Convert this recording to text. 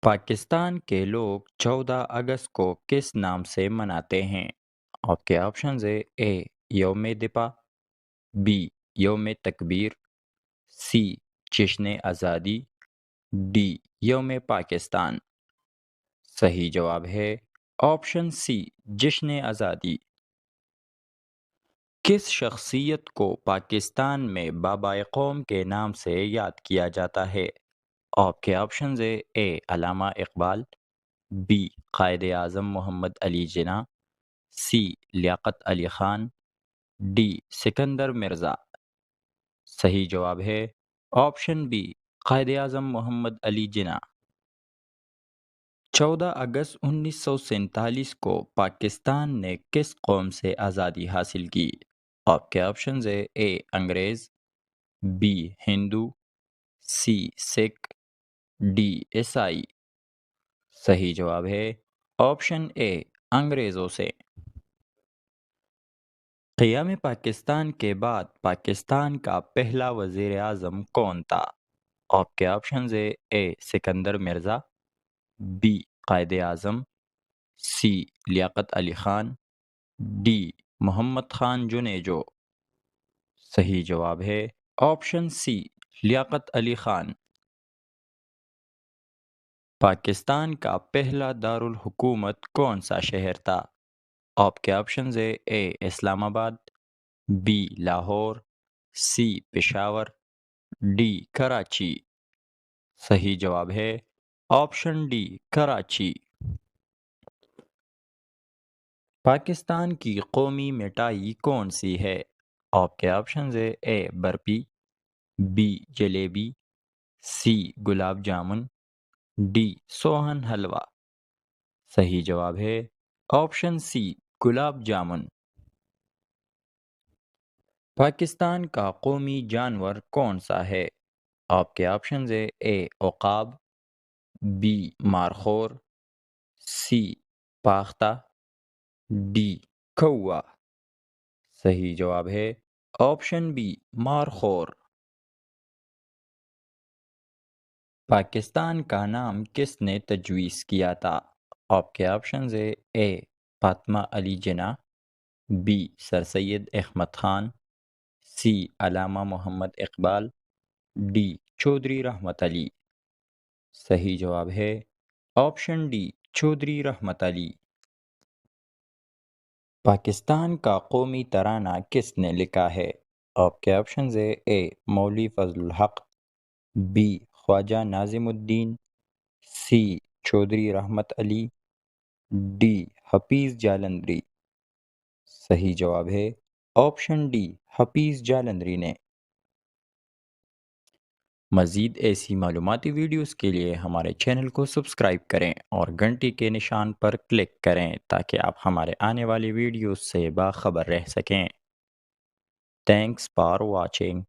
پاکستان کے لوگ 14 اگست کو کس نام سے مناتے ہیں؟ آپ کے آپشنز ہے: اے یوم دفاع، بی یوم تکبیر، سی جشن آزادی، ڈی یوم پاکستان۔ صحیح جواب ہے آپشن سی، جشن آزادی۔ کس شخصیت کو پاکستان میں بابا قوم کے نام سے یاد کیا جاتا ہے؟ آپ کے آپشنز ہے: اے علامہ Iqbal, be Quaid Azam Muhammad Ali Jinnah, C Liaquat Ali Khan, D Sikandar Mirza. صحیح جواب ہے آپشن بی، قائد اعظم محمد علی جناح۔ 14 اگست 1947 کو پاکستان نے کس قوم سے آزادی حاصل کی؟ آپ کے آپشنز ہے: اے انگریز، be Hindu, C Sikh, D عیسائی۔ صحیح جواب ہے آپشن اے، انگریزوں سے۔ قیام پاکستان کے بعد پاکستان کا پہلا وزیر اعظم کون تھا؟ آپ کے آپشنز ہے: اے Sikandar Mirza, be Quaid Azam, C Liaquat Ali Khan, D Muhammad Khan Junejo. صحیح جواب ہے آپشن سی، لیاقت علی خان۔ پاکستان کا پہلا دارالحکومت کون سا شہر تھا؟ آپ کے آپشنز ہے: A Islamabad, B Lahore, C Peshawar, D Karachi. صحیح جواب ہے آپشن ڈی، کراچی۔ پاکستان کی قومی مٹھائی کون سی ہے؟ آپ کے آپشنز ہے: A barfi, B jalebi, C gulab jamun, D sohan halwa. صحیح جواب ہے آپشن سی، گلاب جامن۔ پاکستان کا قومی جانور کون سا ہے؟ آپ کے آپشنز ہے: اے عقاب، بی مارخور، سی پاختہ، ڈی کوا۔ صحیح جواب ہے آپشن بی، مارخور۔ پاکستان کا نام کس نے تجویز کیا تھا؟ آپ کے آپشنز ہے: اے Fatima Ali Jinnah, be sir Syed Ahmad Khan, C Allama Muhammad Iqbal, D Chaudhry Rahmat Ali. صحیح جواب ہے آپشن ڈی، چودھری رحمت علی۔ پاکستان کا قومی ترانہ کس نے لکھا ہے؟ آپ کے آپشنز ہے: اے مولوی فضل الحق، be Khwaja Nazim Uddin, C Chaudhry Rahmat Ali, D Hafeez Jalandhari. صحیح جواب ہے آپشن ڈی، حفیظ جالندھری نے۔ مزید ایسی معلوماتی ویڈیوز کے لیے ہمارے چینل کو سبسکرائب کریں اور گھنٹی کے نشان پر کلک کریں تاکہ آپ ہمارے آنے والی ویڈیوز سے باخبر رہ سکیں۔ Thanks for watching.